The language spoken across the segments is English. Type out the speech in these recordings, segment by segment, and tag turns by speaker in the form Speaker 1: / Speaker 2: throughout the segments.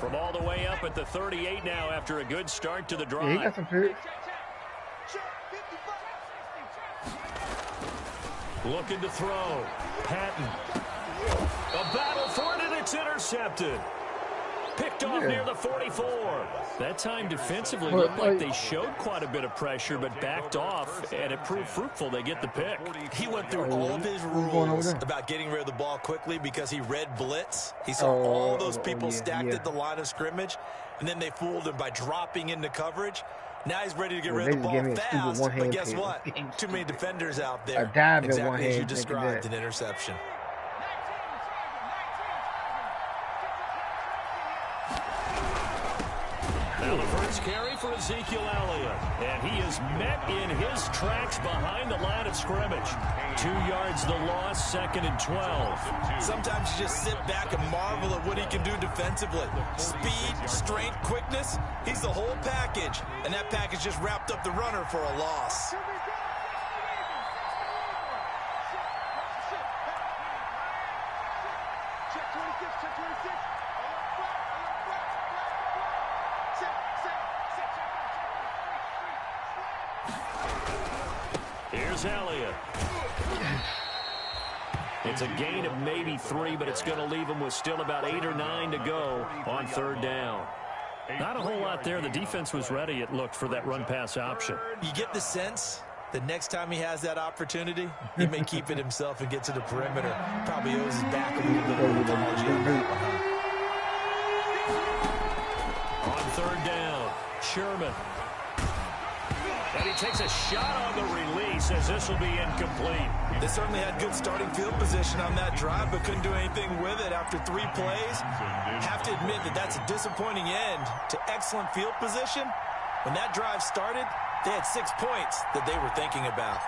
Speaker 1: From all the way up at the 38 now after a good start to the drive.
Speaker 2: Yeah, he got some picks.
Speaker 1: Looking to throw. Patton. A battle for it, and it's intercepted. Picked off near the 44. That time defensively looked like they showed quite a bit of pressure, but backed off, and it proved fruitful. They get the pick.
Speaker 3: He went through all of his rules about getting rid of the ball quickly because he read blitz. He saw all those people stacked at the line of scrimmage, and then they fooled him by dropping into coverage. Now he's ready to get rid of the ball fast, but guess what? Too many defenders out there. Exactly as you described, an interception.
Speaker 1: Now the first carry for Ezekiel Elliott, and he is met in his tracks behind the line of scrimmage. 2 yards the loss, 2nd and 12.
Speaker 3: Sometimes you just sit back and marvel at what he can do defensively. Speed, strength, quickness, he's the whole package, and that package just wrapped up the runner for a loss.
Speaker 1: Here's Elliott. It's a gain of maybe 3, but it's going to leave him with still about 8 or 9 to go on 3rd down. Not a whole lot there. The defense was ready, it looked, for that run-pass option.
Speaker 3: You get the sense the next time he has that opportunity, he may keep it himself and get to the perimeter. Probably owes his back a little bit of apology on that one.
Speaker 1: On 3rd down, Sherman. And he takes a shot on the release as this will be incomplete.
Speaker 3: They certainly had good starting field position on that drive, but couldn't do anything with it after 3 plays. Have to admit that that's a disappointing end to excellent field position. When that drive started, they had 6 points that they were thinking about.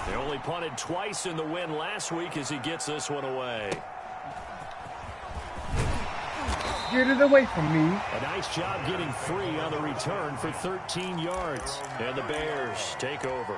Speaker 1: They only punted twice in the win last week as he gets this one away.
Speaker 2: Get it away from me.
Speaker 1: A nice job getting free on the return for 13 yards. And the Bears take over.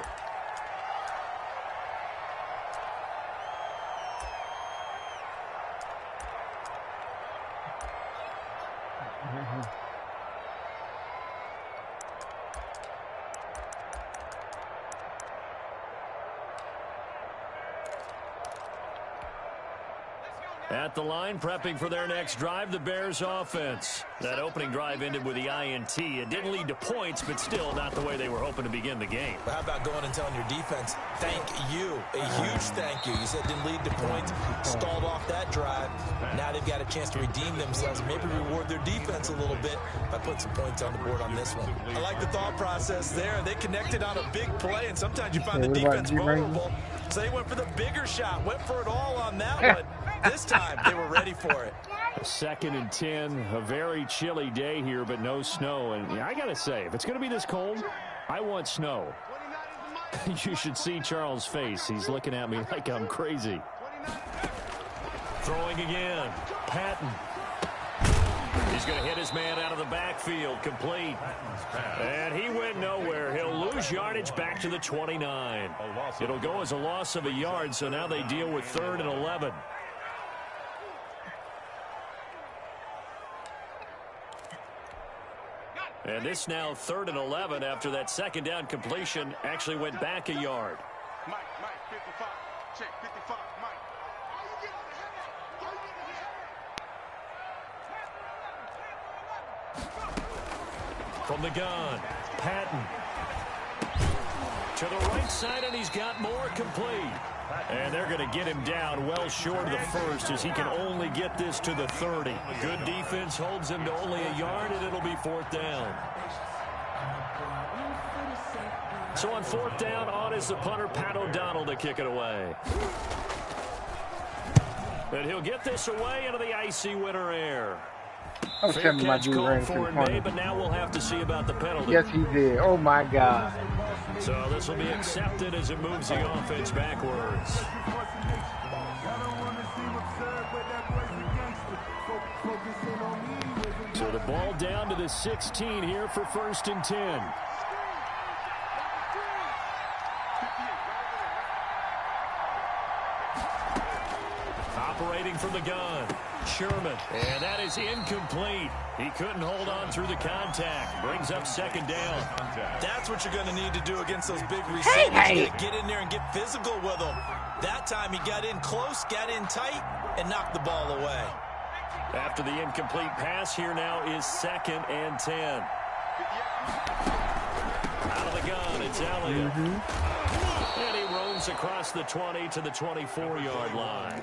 Speaker 1: At the line, prepping for their next drive, the Bears offense. That opening drive ended with the INT. It didn't lead to points, but still not the way they were hoping to begin the game.
Speaker 3: But how about going and telling your defense, thank you, a huge thank you. You said it didn't lead to points, stalled off that drive. Now they've got a chance to redeem themselves, maybe reward their defense a little bit by putting some points on the board on this one. I like the thought process there. They connected on a big play, and sometimes you find the defense vulnerable. So they went for the bigger shot, went for it all on that one. This time, they were ready for it.
Speaker 1: 2nd and 10, a very chilly day here, but no snow. And I got to say, if it's going to be this cold, I want snow. You should see Charles' face. He's looking at me like I'm crazy. Throwing again. Patton. He's going to hit his man out of the backfield. Complete. And he went nowhere. He'll lose yardage back to the 29. It'll go as a loss of a yard, so now they deal with 3rd and 11. And this now 3rd and 11 after that 2nd down completion actually went back a yard.
Speaker 4: Mike, 55. Check, 55, Mike.
Speaker 1: From the gun, Patton. To the right side, and he's got more complete. And they're going to get him down well short of the first as he can only get this to the 30. Good defense holds him to only a yard, and it'll be 4th down. So on 4th down, on is the punter, Pat O'Donnell, to kick it away. And he'll get this away into the icy winter air. Fair catch called for in May, but now we'll have to see about the penalty.
Speaker 2: Yes, he did. Oh, my God.
Speaker 1: So this will be accepted as it moves the offense backwards. So the ball down to the 16 here for 1st and 10. Operating from the gun, Sherman. And that is incomplete. He couldn't hold on through the contact. Brings up second down.
Speaker 3: That's what you're going to need to do against those big receivers. You gotta get in there and get physical with them. That time he got in close, got in tight, and knocked the ball away.
Speaker 1: After the incomplete pass, here now is 2nd and 10. Out of the gun, it's Elliott. And he roams across the 20 to the 24-yard line.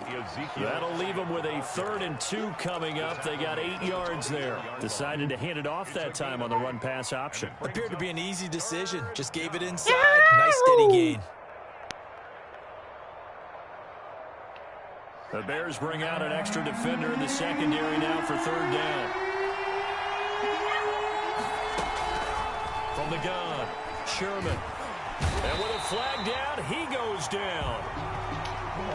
Speaker 1: That'll leave him with a 3rd and 2 coming up. They got 8 yards there. Decided to hand it off that time on the run-pass option.
Speaker 3: Appeared to be an easy decision. Just gave it inside. Nice steady gain.
Speaker 1: The Bears bring out an extra defender in the secondary now for 3rd down. From the gun, Sherman. And with a flag down, he goes down.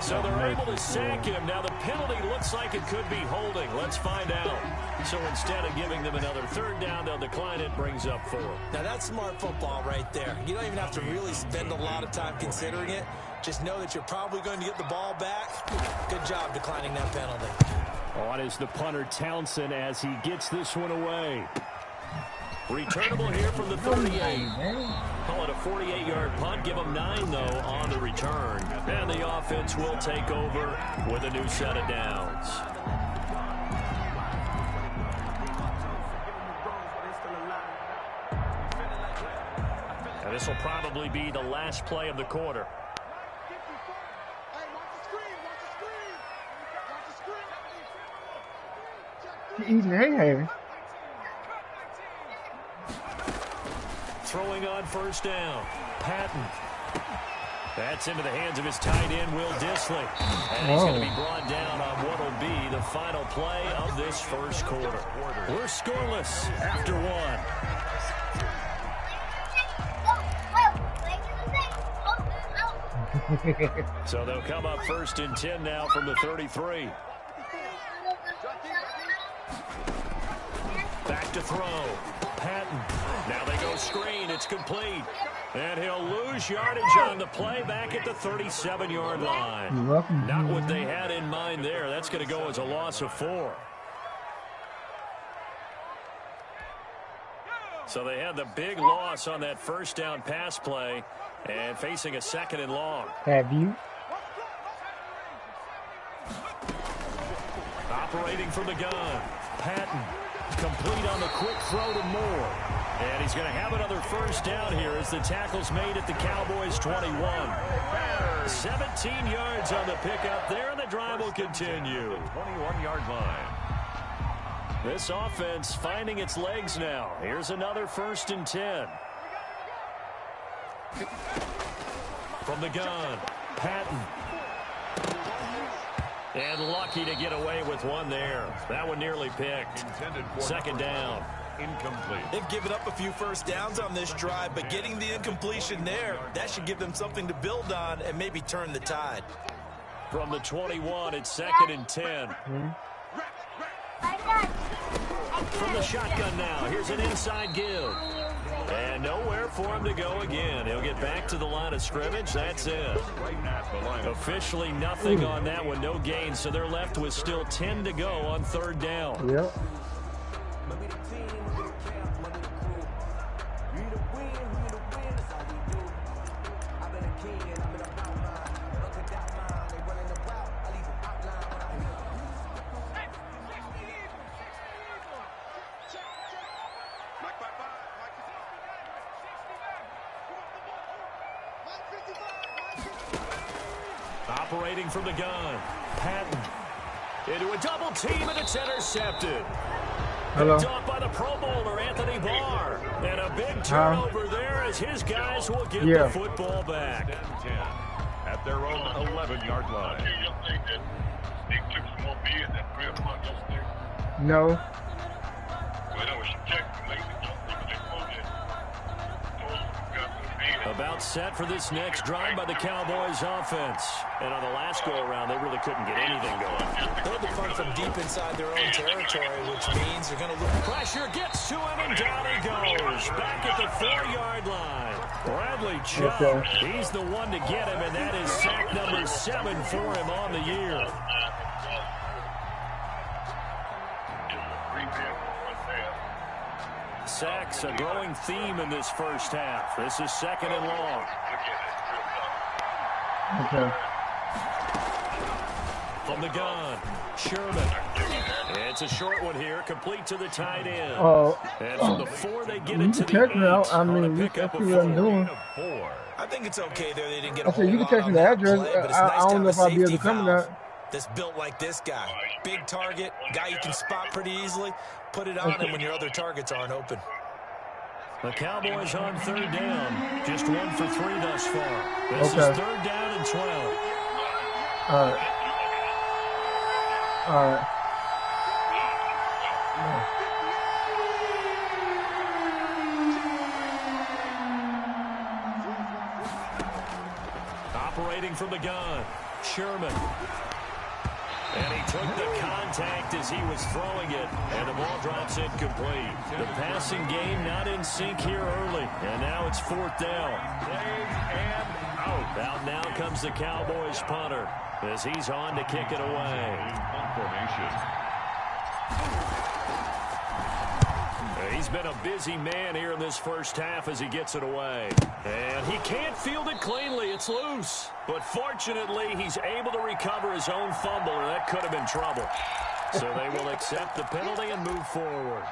Speaker 1: So they're able to sack him. Now the penalty looks like it could be holding. Let's find out. So instead of giving them another 3rd down, they'll decline it, brings up 4.
Speaker 3: Now that's smart football right there. You don't even have to really spend a lot of time considering it. Just know that you're probably going to get the ball back. Good job declining that penalty.
Speaker 1: On is the punter, Townsend, as he gets this one away. Returnable here from the 38. Call it a 48-yard punt. Give them 9, though, on the return. And the offense will take over with a new set of downs. And this will probably be the last play of the quarter.
Speaker 2: Eating hay.
Speaker 1: Throwing on 1st down. Patton. That's into the hands of his tight end, Will Dissly. And he's going to be brought down on what will be the final play of this 1st quarter. We're scoreless after 1. So they'll come up 1st and 10 now from the 33. Back to throw. Patton. Now they go screen. It's complete. And he'll lose yardage on the play back at the 37-yard line. Not what they had in mind there. That's going to go as a loss of 4. So they had the big loss on that 1st down pass play and facing a 2nd and long.
Speaker 2: Have you?
Speaker 1: Operating from the gun. Patton. Complete on the quick throw to Moore. And he's going to have another 1st down here as the tackle's made at the Cowboys' 21. 17 yards on the pickup there, and the drive will continue. 21-yard line. This offense finding its legs now. Here's another 1st and 10. From the gun, Patton. And lucky to get away with one there. That one nearly picked. 2nd down. Incomplete.
Speaker 3: They've given up a few 1st downs on this drive, but getting the incompletion there, that should give them something to build on and maybe turn the tide.
Speaker 1: From the 21, it's 2nd and 10. From the shotgun now, here's an inside give. And nowhere for him to go again. He'll get back to the line of scrimmage. That's it. Officially nothing on that one. No gain. So they're left with still 10 to go on 3rd down.
Speaker 2: Yep.
Speaker 1: Operating from the gun, Patton into a double team, and it's intercepted. Picked off by the Pro Bowler, Anthony Barr. And a big turnover there as his guys will get the football back.
Speaker 5: 10-10 at their own 11-yard line.
Speaker 2: No.
Speaker 1: About set for this next drive by the Cowboys offense. And on the last go-around, they really couldn't get anything going.
Speaker 3: They had to punt from deep inside their own territory, which means they're going to look.
Speaker 1: Pressure gets to him, and down he goes. Back at the 4-yard line. Bradley Chubb, he's the one to get him, and that is sack number 7 for him on the year. Sacks, a growing theme in this first half. This is 2nd and long.
Speaker 2: Okay.
Speaker 1: From the gun, Sherman. It's a short one here, complete to the tight end. And from the 4, they get it to the 8.
Speaker 2: I mean, you can see what I'm doing.
Speaker 3: I think it's okay there. They didn't get
Speaker 2: I
Speaker 3: a
Speaker 2: said,
Speaker 3: whole
Speaker 2: you can
Speaker 3: lot
Speaker 2: text
Speaker 3: on
Speaker 2: me the
Speaker 3: that
Speaker 2: address.
Speaker 3: play, but it's
Speaker 2: I
Speaker 3: nice to
Speaker 2: don't know
Speaker 3: have
Speaker 2: if
Speaker 3: a
Speaker 2: I'll be able
Speaker 3: safety
Speaker 2: to come
Speaker 3: valve
Speaker 2: to that.
Speaker 3: that's built like this guy. Big target, guy you can spot pretty easily. Put it on him when your other targets aren't open.
Speaker 1: The Cowboys on 3rd down. Just 1 for 3 thus far. This is 3rd down and 12.
Speaker 2: All right. All right.
Speaker 1: Operating from the gun, Sherman. And he took the contact as he was throwing it, and the ball drops incomplete. The passing game not in sync here early, and now it's 4th down.
Speaker 5: And out.
Speaker 1: Out now comes the Cowboys punter as he's on to kick it away.
Speaker 5: Formation.
Speaker 1: He's been a busy man here in this first half as he gets it away. And he can't field it cleanly. It's loose. But fortunately, he's able to recover his own fumble, or that could have been trouble. So they will accept the penalty and move forward.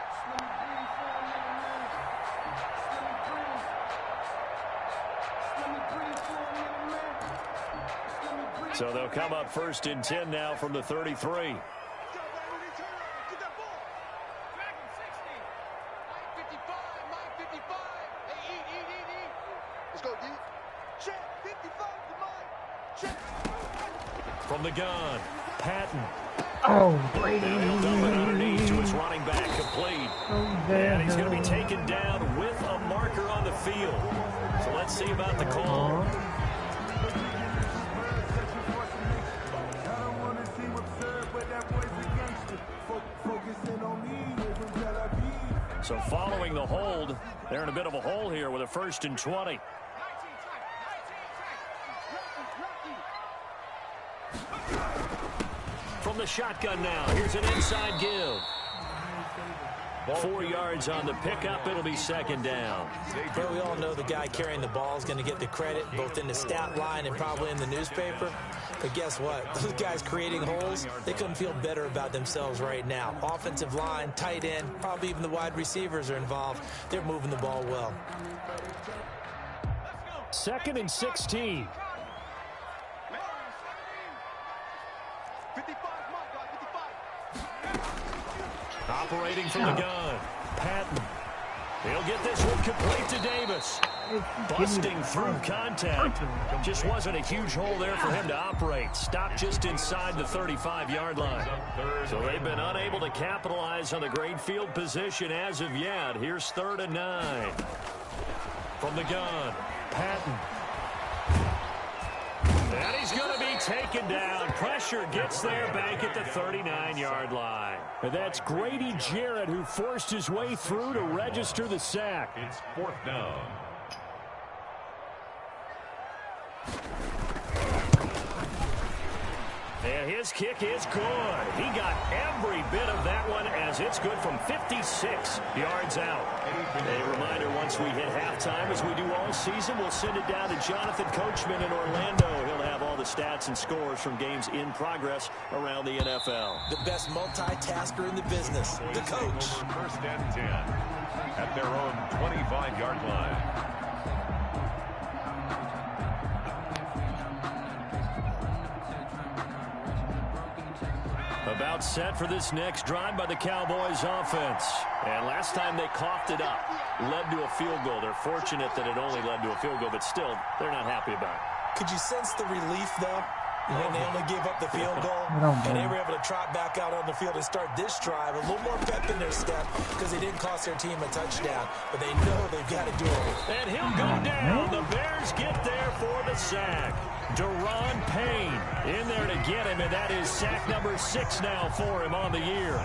Speaker 1: So they'll come up 1st and 10 now from the 33. From the gun, Patton.
Speaker 2: Oh, Brady.
Speaker 1: They'll dump it underneath to his running back, complete. And he's going to be taken down with a marker on the field. So let's see about the call. So following the hold, they're in a bit of a hole here with a 1st and 20. From the shotgun now, here's an inside give. 4 yards on the pickup. It'll be 2nd down.
Speaker 3: But we all know the guy carrying the ball is going to get the credit both in the stat line and probably in the newspaper. But guess what? Those guys creating holes, they couldn't feel better about themselves right now. Offensive line, tight end, probably even the wide receivers are involved. They're moving the ball well.
Speaker 1: 2nd and 16. Operating from the gun, Patton. He'll get this one complete to Davis. Busting through contact. Just wasn't a huge hole there for him to operate. Stopped just inside the 35-yard line. So they've been unable to capitalize on the great field position as of yet. Here's 3rd and 9. From the gun, Patton. And he's going to be taken down. Pressure gets there back at the 39-yard line. And that's Grady Jarrett who forced his way through to register the sack.
Speaker 5: It's 4th down.
Speaker 1: And his kick is good. He got every bit of that one as it's good from 56 yards out. A reminder, once we hit halftime, as we do all season, we'll send it down to Jonathan Coachman in Orlando. He'll have all the stats and scores from games in progress around the NFL.
Speaker 3: The best multitasker in the business, the coach.
Speaker 5: 1st and 10 at their own 25-yard line.
Speaker 1: About set for this next drive by the Cowboys offense. And last time they coughed it up, led to a field goal. They're fortunate that it only led to a field goal, but still, they're not happy about it.
Speaker 3: Could you sense the relief, though, when they only gave up the field goal? And they were able to trot back out on the field and start this drive. A little more pep in their step because they didn't cost their team a touchdown. But they know they've got to do it.
Speaker 1: And he'll go down. The Bears get there for the sack. Deron Payne in there to get him, and that is sack number 6 now for him on the year.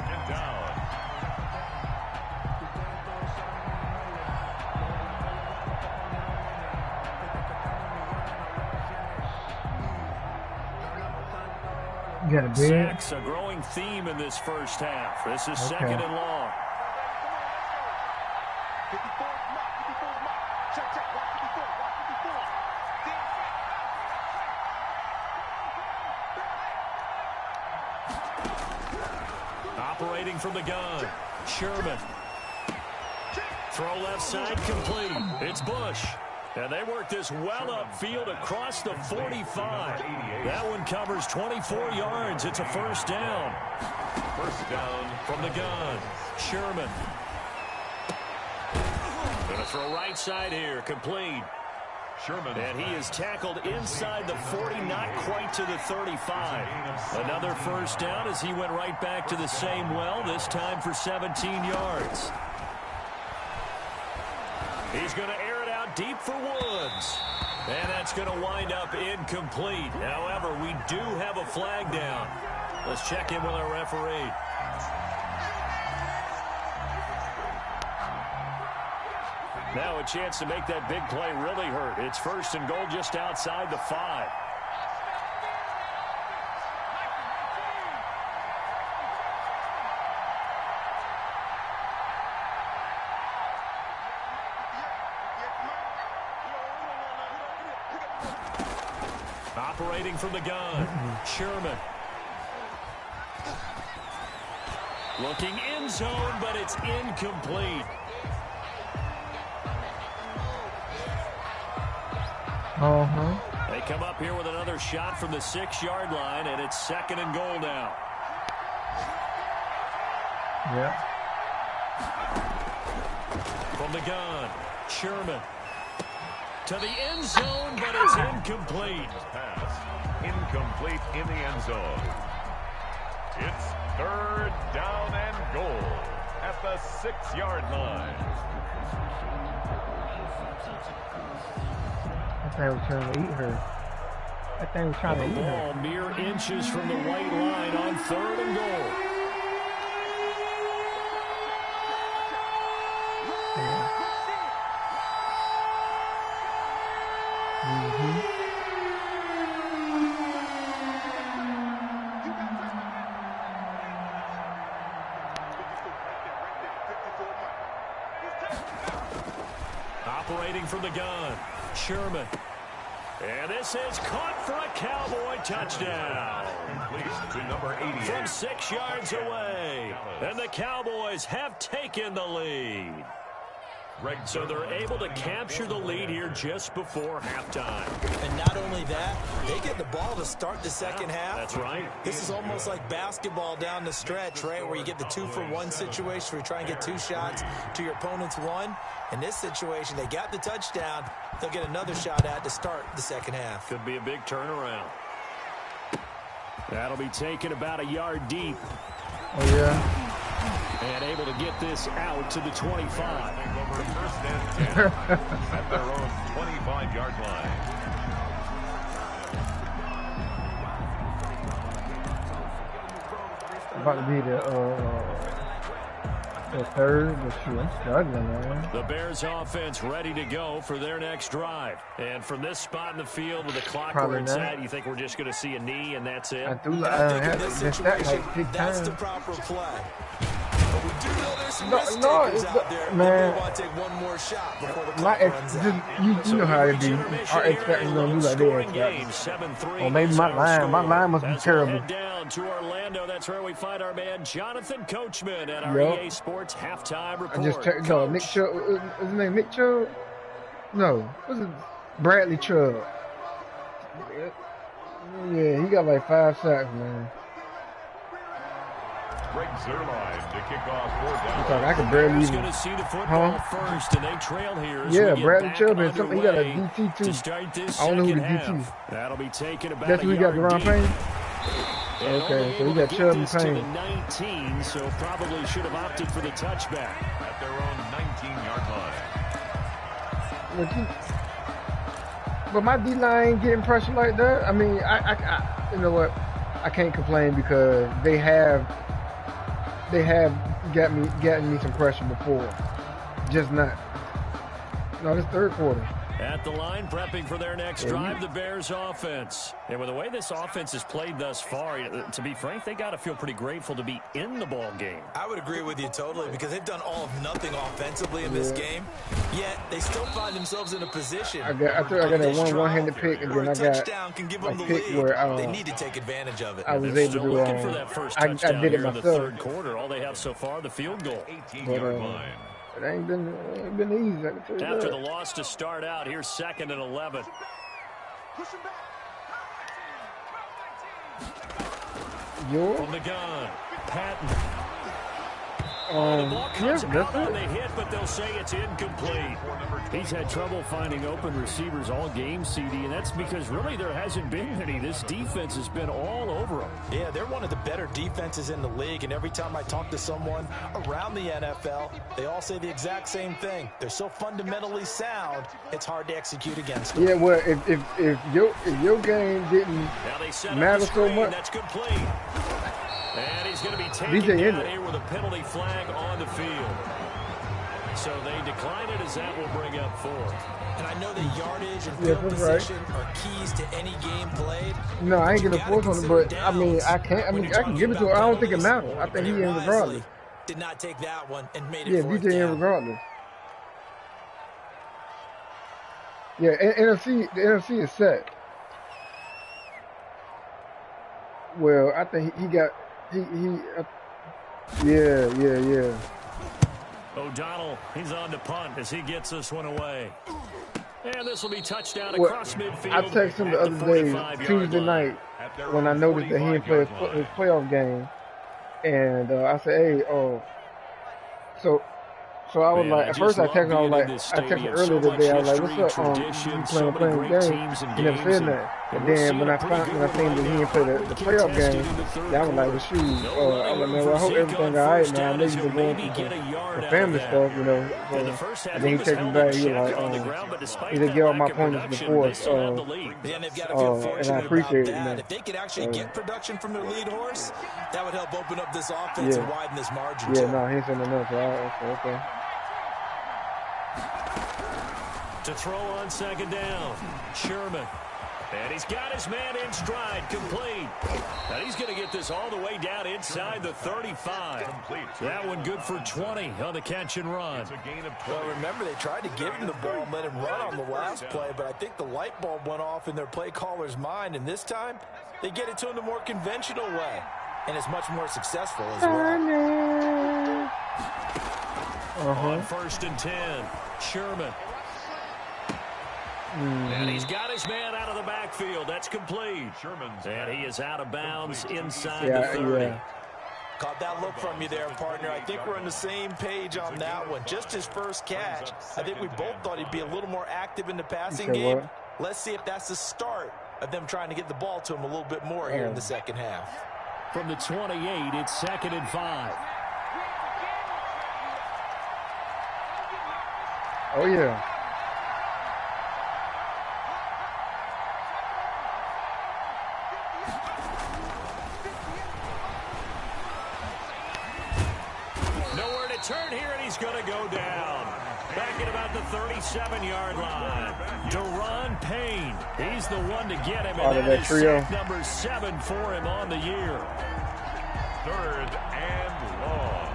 Speaker 2: You got a big.
Speaker 1: Sacks, a growing theme in this first half. This is 2nd and long. Operating from the gun, Sherman. Throw left side complete. It's Bush. And they work this well upfield across the 45. That one covers 24 yards. It's a first down.
Speaker 5: First down
Speaker 1: from the gun, Sherman. Going to throw right side here, complete.
Speaker 5: Sherman.
Speaker 1: And he is tackled inside the 40, not quite to the 35. Another first down as he went right back to the same well, this time for 17 yards. He's going to air it out deep for Woods. And that's going to wind up incomplete. However, we do have a flag down. Let's check in with our referee. Now a chance to make that big play really hurt. It's first and goal just outside the 5. Operating from the gun, Sherman. Looking in zone, but it's incomplete. They come up here with another shot from the 6-yard line, and it's second and goal now.
Speaker 2: Yeah.
Speaker 1: From the gun, Sherman. To the end zone, but it's incomplete.
Speaker 5: Pass incomplete in the end zone. It's third down and goal at the 6-yard line.
Speaker 2: That thing was trying to eat her. That thing was trying to eat
Speaker 1: The ball
Speaker 2: her.
Speaker 1: mere inches from the white line on third and goal. Operating from the gun, Sherman. And this is caught for a Cowboy touchdown.
Speaker 5: Complete to number 88.
Speaker 1: From 6 yards away. And the Cowboys have taken the lead. So they're able to capture the lead here just before halftime.
Speaker 3: And not only that, they get the ball to start the second half.
Speaker 1: That's right.
Speaker 3: This is almost like basketball down the stretch, right, where you get the 2-for-1 situation where you try and get 2 shots to your opponent's 1. In this situation, they got the touchdown. They'll get another shot at to start the second half.
Speaker 1: Could be a big turnaround. That'll be taken about a yard deep.
Speaker 2: Oh, yeah.
Speaker 1: And able to get this out to the 25.
Speaker 5: Over first and 10 at their own 25-yard line.
Speaker 2: About to be the third, but shoot, I'm struggling, man.
Speaker 1: The Bears offense ready to go for their next drive. And from this spot in the field with the clock
Speaker 2: Probably
Speaker 1: where it's
Speaker 2: not.
Speaker 1: at, you think we're just going to see a knee and that's it?
Speaker 2: I do.
Speaker 3: I think in this
Speaker 2: missed that
Speaker 3: situation,
Speaker 2: like 6
Speaker 3: that's
Speaker 2: times.
Speaker 3: the proper play. But we do know there's some risk
Speaker 2: No,
Speaker 3: takers
Speaker 2: it's
Speaker 3: out there.
Speaker 2: man.
Speaker 3: They want to take one more shot before the
Speaker 2: My
Speaker 3: clock
Speaker 2: ex,
Speaker 3: runs
Speaker 2: just,
Speaker 3: out.
Speaker 2: you know how it be. Our expectations gonna do like they expect. Or maybe my line must be terrible.
Speaker 1: Head down to Orlando. That's where we find our man Jonathan Coachman at our EA Sports halftime report.
Speaker 2: I just checked. No, Nick Chubb. What's his name? Nick Chubb? No, what's it? Bradley Chubb. Yeah, he got like 5 sacks, man.
Speaker 5: Greg Zuerlein to kick off 4th down.
Speaker 2: It's like I could barely even.
Speaker 1: Going to see the football first, and they trail here. As
Speaker 2: Yeah,
Speaker 1: we get
Speaker 2: Bradley
Speaker 1: back
Speaker 2: Chubb and something. He got a
Speaker 1: underway
Speaker 2: DT too.
Speaker 1: to start this
Speaker 2: I don't know who the
Speaker 1: second
Speaker 2: DT.
Speaker 1: half. That'll be taken about
Speaker 2: That's
Speaker 1: a
Speaker 2: who he got,
Speaker 1: yard
Speaker 2: Deron
Speaker 1: deep.
Speaker 2: Payne.
Speaker 1: And
Speaker 2: Okay,
Speaker 1: only
Speaker 2: so we
Speaker 1: able
Speaker 2: got
Speaker 1: to
Speaker 2: Chubb
Speaker 1: get
Speaker 2: and
Speaker 1: this to
Speaker 2: Payne.
Speaker 1: the 19, so probably should have opted for the touchback.
Speaker 5: At their own 19-yard line.
Speaker 2: But my D-line ain't getting pressure like that. I mean, I you know what? I can't complain because they have gotten me some pressure before. Just not. No, this third quarter.
Speaker 1: At the line, prepping for their next drive, the Bears offense. And with the way this offense has played thus far, to be frank, they got to feel pretty grateful to be in the ball game.
Speaker 3: I would agree with you totally because they've done all of nothing offensively in this game, yet they still find themselves in a position.
Speaker 2: I got a one-handed pick, and then I got a pick where
Speaker 3: they need to take advantage of it.
Speaker 2: I was able to
Speaker 1: looking for that first touchdown
Speaker 2: I did it
Speaker 1: here in the
Speaker 2: myself.
Speaker 1: third quarter. All they have so far, the field goal.
Speaker 5: 18-yard line.
Speaker 2: It ain't been easy. I can tell you
Speaker 1: After
Speaker 2: that.
Speaker 1: the loss to start out, here's 2nd and 11. From the gun, Patton. The ball comes out on the hit, but they'll say it's incomplete. He's had trouble finding open receivers all game, CD, and that's because really there hasn't been any. This defense has been all over them.
Speaker 3: Yeah, they're one of the better defenses in the league, and every time I talk to someone around the NFL, they all say the exact same thing. They're so fundamentally sound, it's hard to execute against them.
Speaker 2: Yeah, well, if your game didn't matter so much,
Speaker 1: that's complete. And he's going to be taken down here with a penalty flag on the field. So they decline it as that will bring up 4th.
Speaker 3: And I know that yardage and field position are keys to any game played.
Speaker 2: No, I ain't getting a 4th on it, but I mean, I can give it to him. I don't think it matters. I think he in regardless.
Speaker 3: Did not take that one and made it.
Speaker 2: Yeah, DJ in regardless. Yeah, the NFC is set. Well, I think he got. Yeah.
Speaker 1: O'Donnell, he's on to punt as he gets this one away. And this will be touchdown across midfield.
Speaker 2: I texted him the other day, Tuesday night, when I noticed that he didn't play his playoff game. And I said, hey, so I was like, at first I texted him, I texted earlier today, I was like, what's up, you playing the game? He never said that. And then when I seen that he didn't play the playoff game, I was like, well, shoot, I was like, man, well, I hope everything all right, man. I know you've been going through some family stuff, you know. And then he texted me back, he was like, he did get all my points before, and I appreciate it, man.
Speaker 3: If they could actually get production from their lead horse, that would help open up this offense and widen this margin.
Speaker 2: Yeah, no, he ain't saying nothing else, so okay.
Speaker 1: To throw on 2nd down, Sherman. And he's got his man in stride, complete. And he's going to get this all the way down inside the 35. That one good for 20 on the catch and run.
Speaker 3: Well, remember, they tried to give him the ball and let him run on the last play, but I think the light bulb went off in their play caller's mind, and this time they get it to him the more conventional way, and it's much more successful as well.
Speaker 1: On 1st and 10, Sherman. And he's got his man out of the backfield. That's complete. And he is out of bounds inside the 30.
Speaker 3: Yeah. Caught that look from you there, partner. I think we're on the same page on that one. Just his first catch. I think we both thought he'd be a little more active in the passing game.
Speaker 2: What?
Speaker 3: Let's see if that's the start of them trying to get the ball to him a little bit more here in the second half.
Speaker 1: From the 28, it's 2nd and 5.
Speaker 2: Oh, yeah.
Speaker 1: Turn here, and he's going to go down. Back at about the 37-yard line. Deron Payne. He's the one to get him, and that is sack number 7 for him on the year.
Speaker 5: 3rd and long.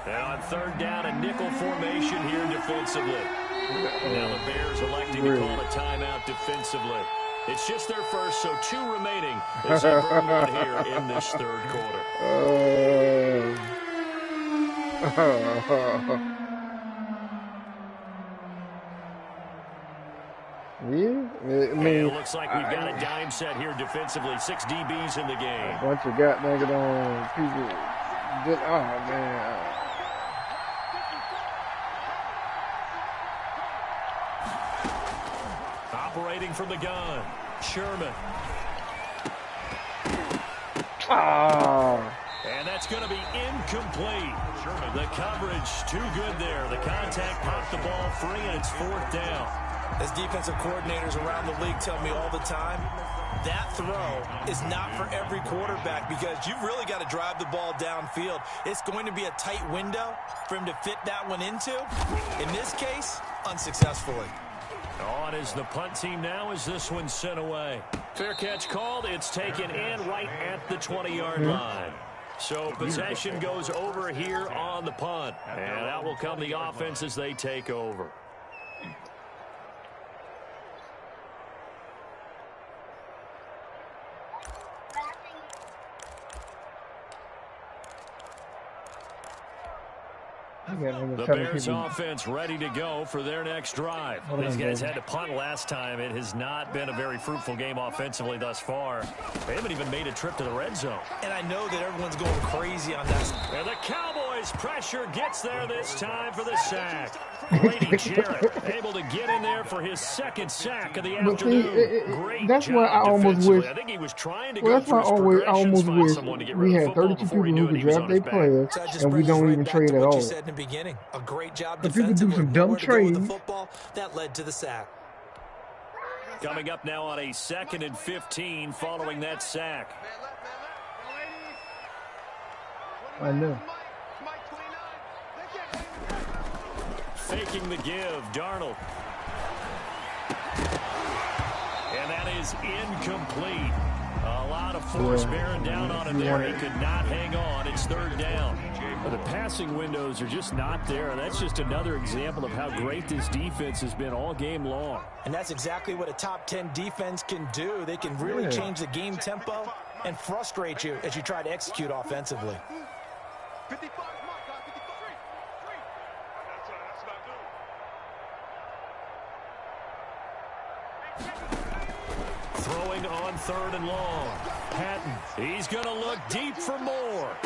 Speaker 1: And on 3rd down, a nickel formation here defensively. Now the Bears electing to call a timeout defensively. It's just their first, so 2 remaining as they burn one here in this 3rd quarter. It looks like we've got a dime set here defensively. 6 DBs in the game.
Speaker 2: A bunch of goddamn people. Oh, man.
Speaker 1: Operating from the gun, Sherman. And that's going to be incomplete. The coverage too good there. The contact popped the ball free, and it's 4th down.
Speaker 3: As defensive coordinators around the league tell me all the time, that throw is not for every quarterback because you've really got to drive the ball downfield. It's going to be a tight window for him to fit that one into. In this case, unsuccessfully.
Speaker 1: On is the punt team now as this one's sent away. Fair catch called. It's taken in right at the 20-yard line. So possession goes over here on the punt. And out will come the offense as they take over. The Bears offense ready to go for their next drive. These guys had to punt last time. It has not been a very fruitful game offensively thus far. They haven't even made a trip to the red zone.
Speaker 3: And I know that everyone's going crazy on that.
Speaker 1: And the Cowboys pressure gets there this time for the sack. Grady Jarrett able to get in there for his second sack of the afternoon. Great
Speaker 2: that's
Speaker 1: job
Speaker 2: why I almost wish.
Speaker 1: I think he was trying to
Speaker 2: Well,
Speaker 1: go
Speaker 2: that's why I almost wish we had 32 people who could draft their players, and we don't even trade at all.
Speaker 3: In the beginning, a great job
Speaker 2: But people do some dumb trades.
Speaker 3: That led to the sack.
Speaker 1: Coming up now on a 2nd and 15 following that sack.
Speaker 2: I know.
Speaker 1: Faking the give, Darnold. And that is incomplete. A lot of force bearing down on him there. He could not hang on. It's 3rd down. But the passing windows are just not there. That's just another example of how great this defense has been all game long.
Speaker 3: And that's exactly what a top 10 defense can do. They can really change the game tempo and frustrate you as you try to execute offensively.
Speaker 1: Throwing on 3rd and long. Patton, he's going to look deep for more.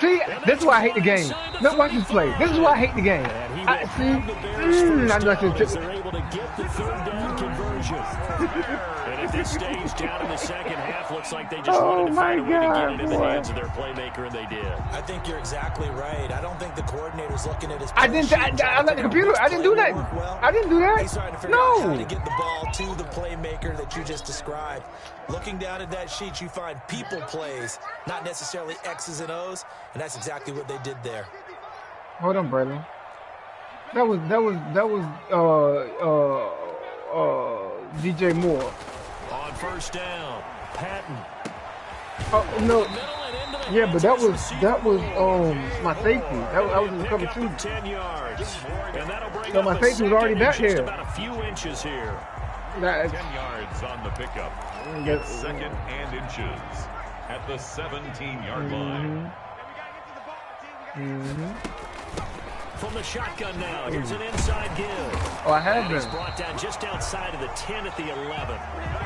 Speaker 2: See, this is why I hate the game. Look, watch this play. This is why I hate the game. I know I should
Speaker 1: they're able to get the 3rd down conversion. And at this stage, down in the second half, looks like they just wanted to find a way to get it in the hands of their playmaker, and they did.
Speaker 3: I think you're exactly right. I don't think the coordinator's looking at his.
Speaker 2: I let the computer. I didn't do that. I didn't do that.
Speaker 3: He's trying to figure out how to get the ball to the playmaker that you just described. Looking down at that sheet, you find people plays, not necessarily X's and O's, and that's exactly what they did there.
Speaker 2: Hold on, Bradley. That was DJ Moore.
Speaker 1: On 1st down, Patton.
Speaker 2: Oh no. Yeah, but that was my safety. That was in the cover 2.
Speaker 1: 10 yards. And that'll bring
Speaker 2: so my safety was already back there.
Speaker 1: About a few inches here.
Speaker 5: 10 yards on the pickup. It's 2nd and inches at the 17-yard line.
Speaker 1: From the shotgun now, here's an inside give.
Speaker 2: Oh, I have been.
Speaker 1: He's brought down just outside of the 10 at the 11.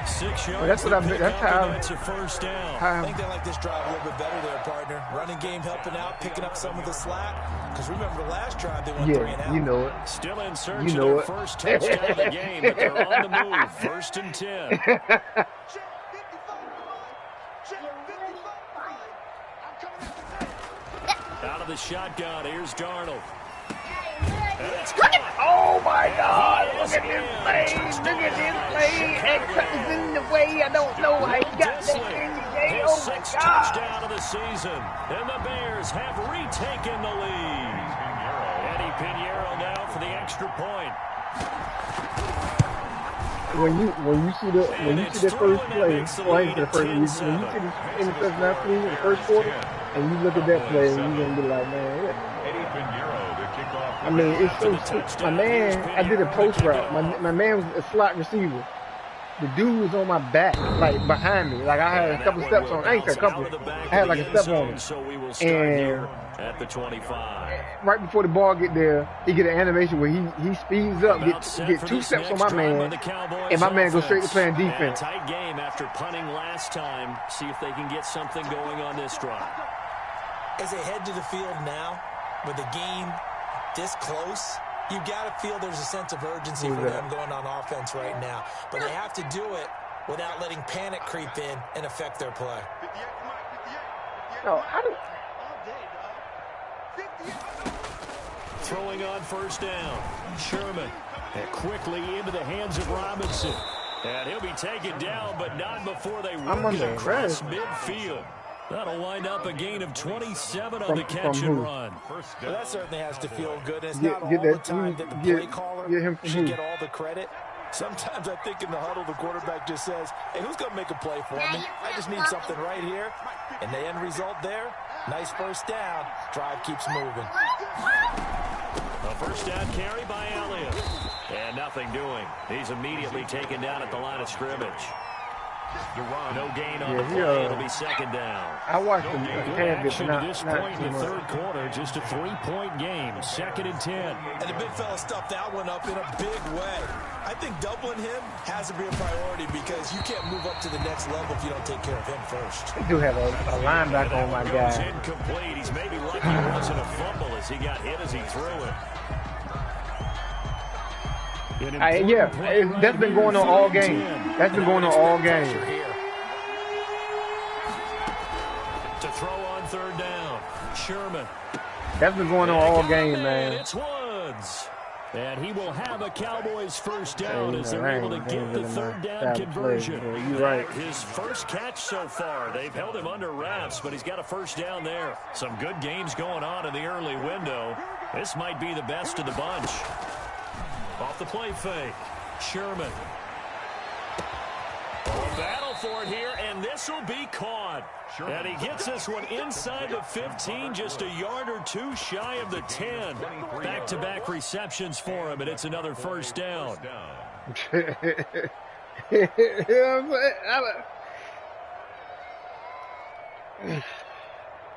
Speaker 1: 6 yards.
Speaker 2: That's what that's how.
Speaker 1: That's a 1st down.
Speaker 3: I think they like this drive a little bit better there, partner. Running game helping out, picking up some of the slack. Because remember the last drive they went 3 and out.
Speaker 2: You know it.
Speaker 1: Still in search of their first touchdown of the game, but they're on the move. 1st and 10. Out of the shotgun, here's Darnold.
Speaker 2: Oh my God! Look at this play! Look at this play! X is in the way. I don't know how he got that in the game. Oh my God!
Speaker 1: 6th touchdown of the season, and the Bears have retaken the lead. Eddie Pinheiro now for the extra point.
Speaker 2: When you see the first play, when you see the interception after in the first quarter, and you look at that play, and you're gonna be like, man. I mean, it's so. My man, I did a post route. My man was a slot receiver. The dude was on my back, like behind me. Like I had a couple steps on. I ain't a couple. I had like a step on him. And
Speaker 1: at the 25.
Speaker 2: Right before the ball get there, he get an animation where he speeds up, get 2 steps on my man, and my man goes straight to playing defense.
Speaker 1: Tight game after punting last time. See if they can get something going on this drive.
Speaker 3: As they head to the field now, with the game this close, you've got to feel there's a sense of urgency for them going on offense right now. But they have to do it without letting panic creep in and affect their play.
Speaker 2: No, I don't.
Speaker 1: Throwing on 1st down. Sherman. And quickly into the hands of Robinson. And he'll be taken down, but not before they work it across midfield. That'll wind up a gain of 27 on the catch and run.
Speaker 3: Well, that certainly has to feel good. It's not all the time that the play caller should get all the credit. Sometimes I think in the huddle, the quarterback just says, hey, who's going to make a play for me? I just need something right here. And the end result there, nice first down. Drive keeps moving.
Speaker 1: A first down carry by Elliott. And nothing doing. He's immediately taken down at the line of scrimmage. No gain on the play. It'll be second down.
Speaker 2: I watched him
Speaker 1: action to this point in the third quarter. Just a 3-point game. 2nd and 10.
Speaker 3: And the big fella stuffed that one up in a big way. I think doubling him has to be a priority because you can't move up to the next level if you don't take care of him first.
Speaker 2: They do have a linebacker on my guy.
Speaker 1: Incomplete. He's maybe lucky it wasn't a fumble as he got hit as he threw it.
Speaker 2: That's been going on all game. That's been going on all game.
Speaker 1: To throw on third down, Sherman.
Speaker 2: That's been going on all game, man.
Speaker 1: It's Woods. And he will have a Cowboys first down as they're able to get the third down conversion.
Speaker 2: You're right.
Speaker 1: His first catch so far. They've held him under wraps, but he's got a first down there. Some good games going on in the early window. This might be the best of the bunch. Off the play fake, Sherman. A battle for it here, and this will be caught. And he gets this one inside the 15, just a yard or two shy of the 10. Back-to-back receptions for him, and it's another first down.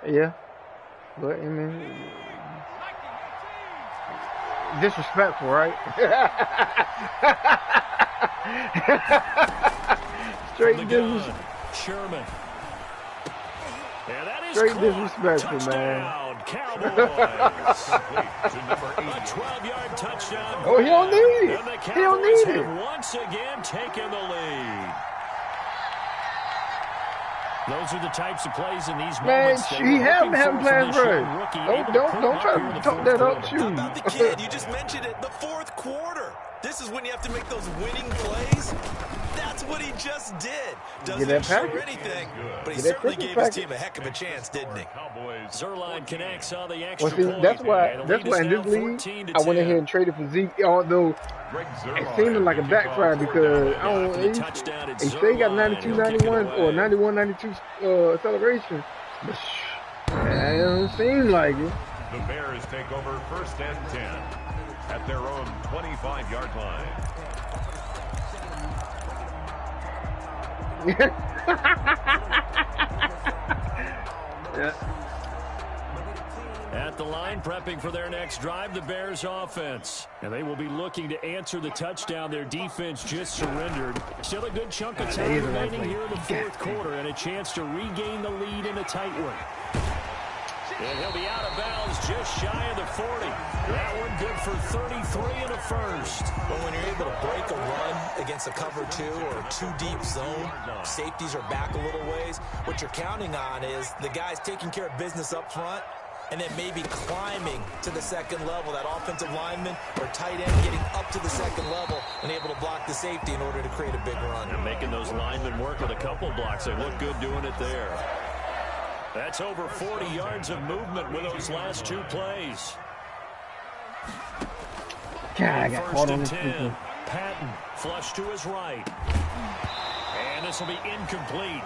Speaker 2: Yeah, but I mean, disrespectful, right? Straight disrespectful.
Speaker 1: Sherman. Yeah, that is
Speaker 2: straight disrespectful, man.
Speaker 1: Cowboys. A 12-yard touchdown.
Speaker 2: Oh, he don't need it. He don't need it.
Speaker 1: Once again taking the lead. Those are the types of plays in these moments.
Speaker 2: Man, he haven't plans right. Don't try to talk that up, shoot.
Speaker 3: How about the kid? You just mentioned it. The fourth quarter. This is when you have to make those winning plays. That's what he just did. Doesn't ensure anything, but he certainly gave his team a heck of a chance, didn't he?
Speaker 1: Zerline connects on the extra
Speaker 2: point. That's why in this league, I went ahead and traded for Zeke, although it seemed like a backfire because I don't know, he still got 92-91 or 91-92 celebration, but it don't seem like it.
Speaker 5: The Bears take over 1st and 10 at their own 25-yard line.
Speaker 1: At the line, prepping for their next drive, the Bears offense. And they will be looking to answer the touchdown their defense just surrendered. Still a good chunk of time remaining here in the fourth quarter and a chance to regain the lead in a tight one. And he'll be out of bounds just shy of the 40. That one good for 33 and a first.
Speaker 3: But when you're able to break a run against a cover 2 or a 2-deep zone, safeties are back a little ways. What you're counting on is the guys taking care of business up front and then maybe climbing to the second level. That offensive lineman or tight end getting up to the second level and able to block the safety in order to create a big run.
Speaker 1: And making those linemen work with a couple blocks. They look good doing it there. That's over 40 yards of movement with those last two plays.
Speaker 2: God, I got caught on this people.
Speaker 1: Patton flush to his right. And this will be incomplete.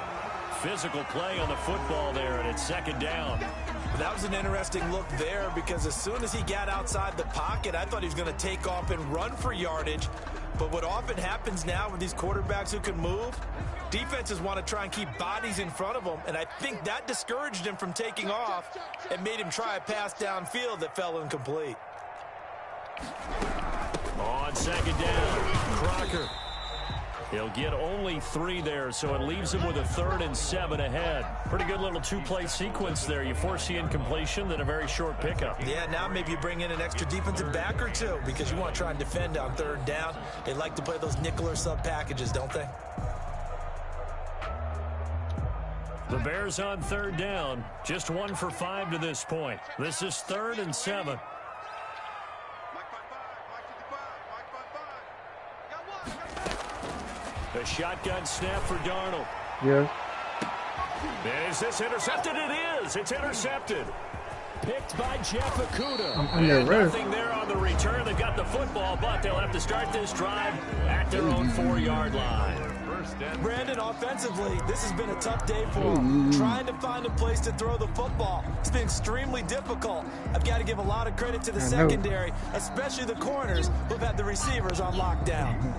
Speaker 1: Physical play on the football there, and it's second down.
Speaker 3: That was an interesting look there because as soon as he got outside the pocket, I thought he was going to take off and run for yardage. But what often happens now with these quarterbacks who can move, defenses want to try and keep bodies in front of them, and I think that discouraged him from taking off and made him try a pass downfield that fell incomplete.
Speaker 1: On second down, Crocker. He'll get only 3 there, so it leaves him with a 3rd and 7 ahead. Pretty good little 2-play sequence there. You force the incompletion, then a very short pickup.
Speaker 3: Yeah, now maybe you bring in an extra defensive back or two because you want to try and defend on 3rd down. They like to play those nickel or sub packages, don't they?
Speaker 1: The Bears on 3rd down. Just 1 for 5 to this point. This is 3rd and 7. A shotgun snap for Darnold.
Speaker 2: Yeah.
Speaker 1: Is this intercepted? It is. It's intercepted. Picked by Jeff Okuda.
Speaker 2: And
Speaker 1: nothing there on the return. They got the football, but they'll have to start this drive at their own 4-yard line.
Speaker 3: Brandon, offensively, this has been a tough day for him. Trying to find a place to throw the football. It's been extremely difficult. I've got to give a lot of credit to the secondary, especially the corners who've had the receivers on lockdown.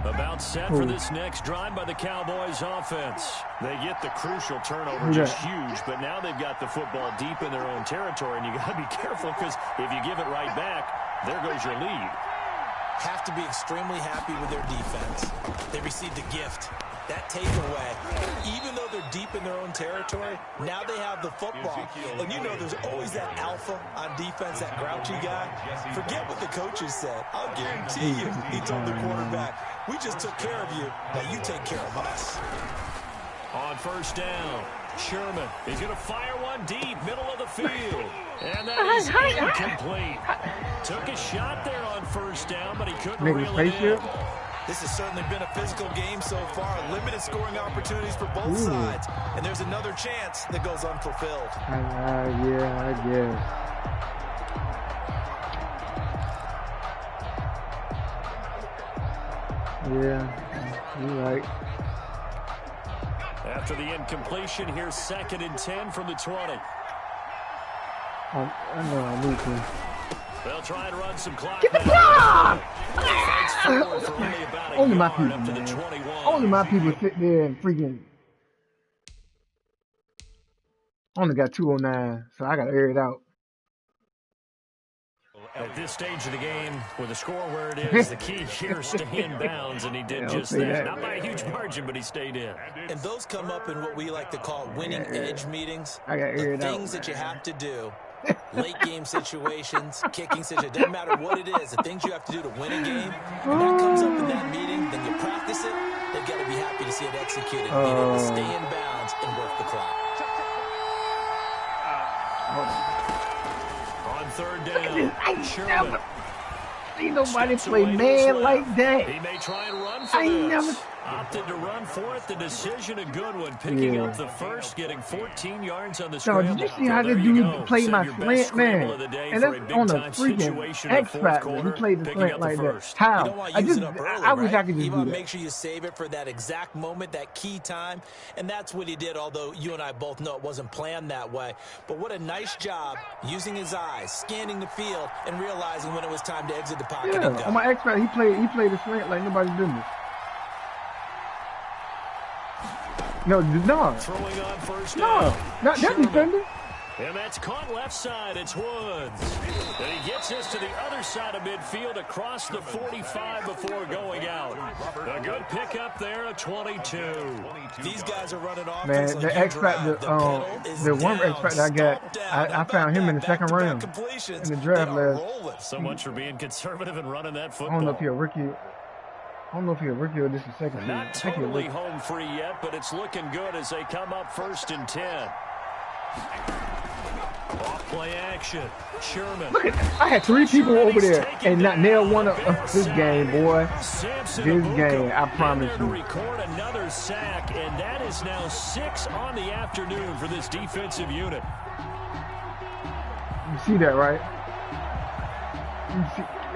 Speaker 1: About set for this next drive by the Cowboys offense. They get the crucial turnover, just huge, but now they've got the football deep in their own territory, and you got to be careful because if you give it right back, there goes your lead.
Speaker 3: Have to be extremely happy with their defense. They received a gift. That takeaway, even though they're deep in their own territory, now they have the football. And you know there's always that alpha on defense, that grouchy guy. Forget what the coaches said. I'll guarantee you, he told the quarterback, we just took care of you, now you take care of us.
Speaker 1: On first down, Sherman is going to fire one deep, middle of the field. And that is incomplete. Took a shot there on first down, but he couldn't reel it in.
Speaker 3: This has certainly been a physical game so far. Limited scoring opportunities for both sides. And there's another chance that goes unfulfilled.
Speaker 2: Yeah, I guess. Yeah, you're right.
Speaker 1: After the incompletion, here's 2nd and 10 from the 20.
Speaker 2: I know I need to.
Speaker 1: They'll try and run some clock.
Speaker 2: Get the block!
Speaker 1: Only
Speaker 2: my people, man. Only my people sit there and freaking. Only got 209, so I got to air it out.
Speaker 1: At this stage of the game, with the score where it is, the key here is stay in bounds, and he did just that. Not by a huge margin, but he stayed in.
Speaker 3: And those come up in what we like to call winning edge meetings.
Speaker 2: I got to air it out.
Speaker 3: The things that you have to do. Late game situations, kicking situations, doesn't matter what it is, the things you have to do to win a game, and that comes up in that meeting, then you practice it, they've got to be happy to see it executed, being able to stay in bounds and work the clock.
Speaker 1: On third down, Sherman.
Speaker 2: Ain't nobody play man like that.
Speaker 1: He may try and run for this. Opted to run for it. The decision a good one. Picking up the first, getting 14 yards on the scramble.
Speaker 2: Did you see how this dude played my slant, man? And that's on a freaking X-Factor. He played the slant like that. How? I wish I could just do that.
Speaker 3: Make sure you save it for that exact moment, that key time. And that's what he did, although you and I both know it wasn't planned that way. But what a nice job using his eyes, scanning the field, and realizing when it was time to exit the pocket.
Speaker 2: Yeah, on my X-Factor, he played the slant like nobody's business. No.
Speaker 1: Throwing on first
Speaker 2: down. No, not that defender.
Speaker 1: And that's caught left side. It's Woods. And he gets us to the other side of midfield across the 45 before going out. A good pickup there at 22.
Speaker 3: These guys are running off.
Speaker 2: Man, the X-Factor, the one X-Factor I got, I found him in the second round in the draft last.
Speaker 1: So much for being conservative and running that football.
Speaker 2: I don't know if he's a rookie. I don't know if he's a rookie or this is second.
Speaker 1: Not totally home free yet, but it's looking good as they come up 1st and 10. Off play action. Sherman.
Speaker 2: Look at I had 3 people over there and not nail one of this game, boy. This game, I promise you.
Speaker 1: To record another sack, and that is now 6 on the afternoon for this defensive unit.
Speaker 2: You see that, right?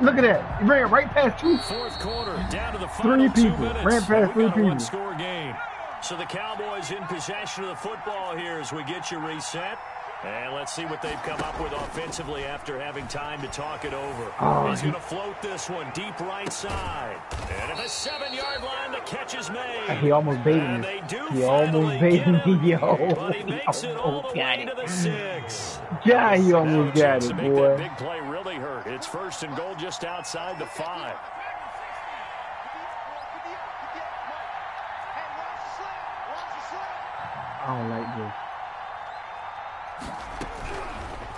Speaker 2: Look at that. He ran right past 2.
Speaker 1: Fourth quarter, down to the final
Speaker 2: 3 people.
Speaker 1: 2 minutes.
Speaker 2: Ran past 3 people.
Speaker 1: One-score game. So the Cowboys in possession of the football here as we get you reset. And let's see what they've come up with offensively after having time to talk it over. He's going to float this one deep right side. And at the 7-yard line, the catch is made.
Speaker 2: He almost baited me. He almost baited me, yo.
Speaker 1: But he makes it all the way to the 6.
Speaker 2: Yeah, he almost got it, boy.
Speaker 1: That big play really hurt. It's 1st and goal just outside the 5.
Speaker 2: I don't like this.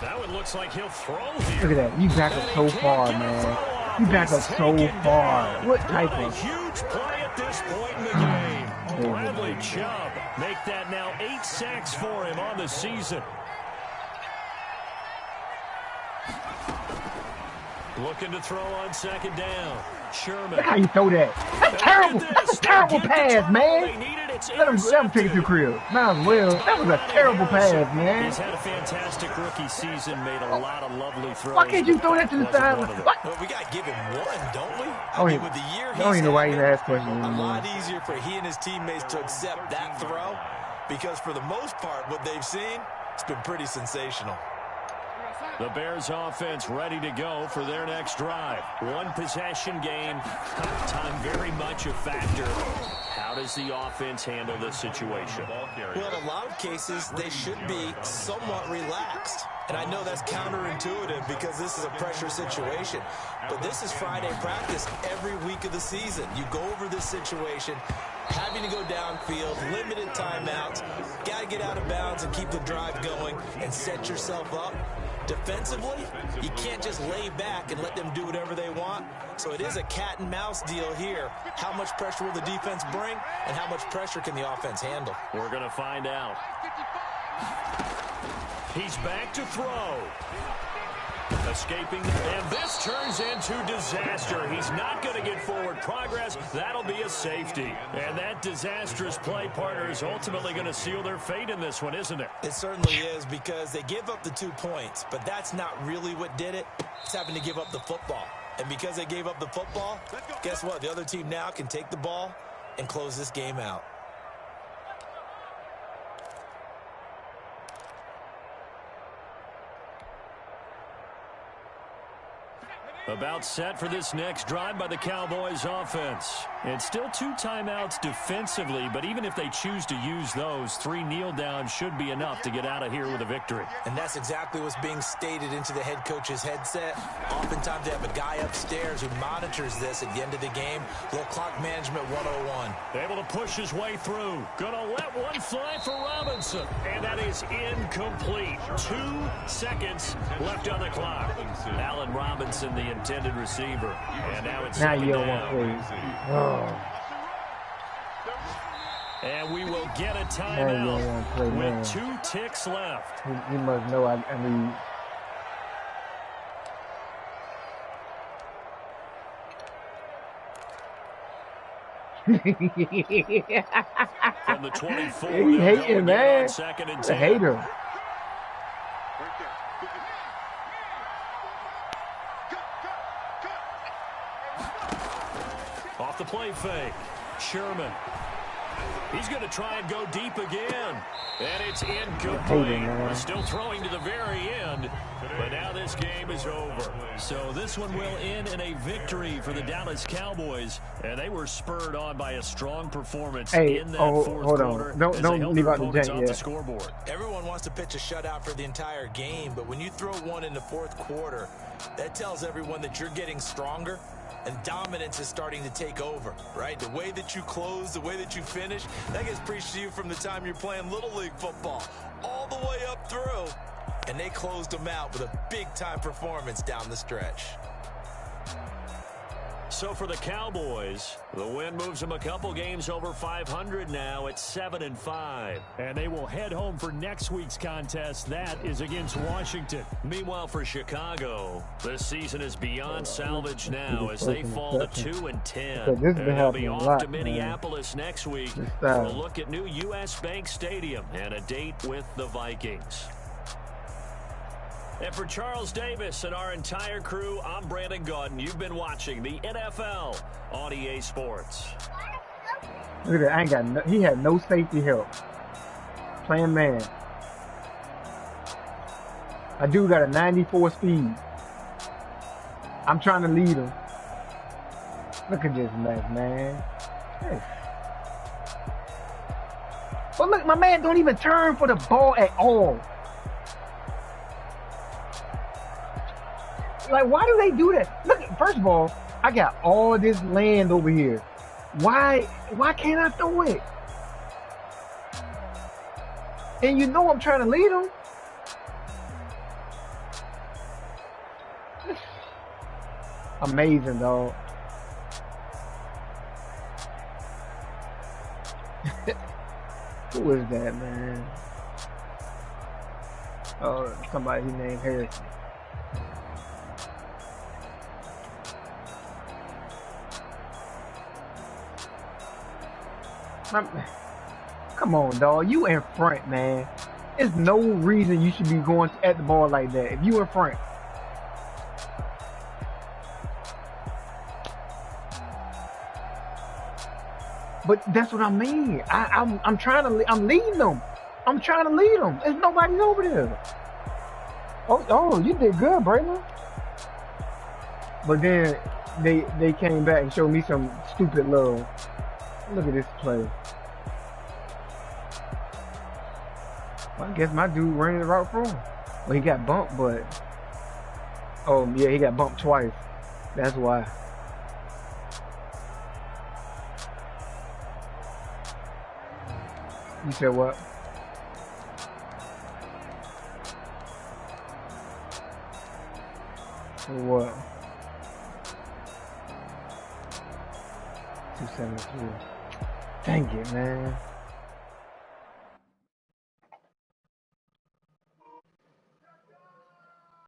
Speaker 1: That one looks like he'll throw here.
Speaker 2: Look at that. You back up so far, man. You back up so far. What type of...
Speaker 1: huge play at this point in the game. Bradley Chubb make that now 8 sacks for him on the season. Looking to throw on second down. Sherman.
Speaker 2: Look how you throw that. That's terrible. That's a terrible pass, man. Let him take it to the crib. Might as well. That was a terrible pass, man.
Speaker 1: He's had a fantastic rookie season, made a lot of lovely throws.
Speaker 2: Why can't you throw that to the side?
Speaker 3: Well, we got to give him one, don't we?
Speaker 2: I mean, with the year I don't even know why he's asked questions.
Speaker 3: A lot easier for he and his teammates to accept that throw because for the most part, what they've seen, it's been pretty sensational.
Speaker 1: The Bears offense ready to go for their next drive. One possession game. Time very much a factor. How does the offense handle this situation?
Speaker 3: Well, in a lot of cases, they should be somewhat relaxed. And I know that's counterintuitive because this is a pressure situation. But this is Friday practice every week of the season. You go over this situation, having to go downfield, limited timeouts, got to get out of bounds and keep the drive going and set yourself up. Defensively, you can't just lay back and let them do whatever they want. So it is a cat and mouse deal here. How much pressure will the defense bring and how much pressure can the offense handle?
Speaker 1: We're going to find out. He's back to throw. Escaping, and this turns into disaster. He's not going to get forward progress. That'll be a safety. And that disastrous play partner is ultimately going to seal their fate in this one, isn't it?
Speaker 3: It certainly is because they give up the 2 points, but that's not really what did it. It's having to give up the football. And because they gave up the football, guess what? The other team now can take the ball and close this game out.
Speaker 1: About set for this next drive by the Cowboys offense. It's still 2 timeouts defensively, but even if they choose to use those, 3 kneel downs should be enough to get out of here with a victory.
Speaker 3: And that's exactly what's being stated into the head coach's headset. Oftentimes they have a guy upstairs who monitors this at the end of the game. Little clock management 101.
Speaker 1: Able to push his way through. Gonna let one fly for Robinson. And that is incomplete. 2 seconds left on the clock. Allen Robinson, the intended receiver. And now it's
Speaker 2: now you don't want to. Oh.
Speaker 1: And we will get a timeout with 2 ticks left.
Speaker 2: He must know I mean.
Speaker 1: From the 24,
Speaker 2: he hating, man.
Speaker 1: Second and
Speaker 2: 10. A hater.
Speaker 1: Off the play fake. Sherman. He's going to try and go deep again. And it's incomplete. Still throwing to the very end. But now this game is over. So this one will end in a victory for the Dallas Cowboys. And they were spurred on by a strong performance in that fourth quarter.
Speaker 2: Don't leave out the jank yet.
Speaker 1: The scoreboard.
Speaker 3: Everyone wants to pitch a shutout for the entire game. But when you throw one in the fourth quarter, that tells everyone that you're getting stronger. And dominance is starting to take over, right? The way that you close, the way that you finish, that gets preached to you from the time you're playing Little League football all the way up through. And they closed them out with a big-time performance down the stretch.
Speaker 1: So for the Cowboys, the win moves them a couple games over 500 now at 7-5. And they will head home for next week's contest. That is against Washington. Meanwhile, for Chicago, this season is beyond salvage now as they fall to 2-10. And they'll be off to Minneapolis next week for a look at new U.S. Bank Stadium and a date with the Vikings. And for Charles Davis and our entire crew, I'm Brandon Gaudin. You've been watching the NFL on EA Sports.
Speaker 2: Look at that. I ain't got no, he had no safety help. Playing man. I do got a 94 speed. I'm trying to lead him. Look at this mess, man. Hey. But look, my man don't even turn for the ball at all. Like, why do they do that? Look, first of all, I got all this land over here. Why can't I throw it? And you know I'm trying to lead them. Amazing, dog. Who is that, man? Oh, somebody named Harrison. Come on, dog. You in front, man. There's no reason you should be going at the ball like that. If you in front. But that's what I mean. I'm trying to. I'm leading them. I'm trying to lead them. There's nobody over there. Oh, you did good, Braylon. But then they came back and showed me some stupid love. Look at this play. Well, I guess my dude ran the route for him. Well, he got bumped, but oh yeah, he got bumped twice. That's why. You said what? For what? 273. Dang it, man.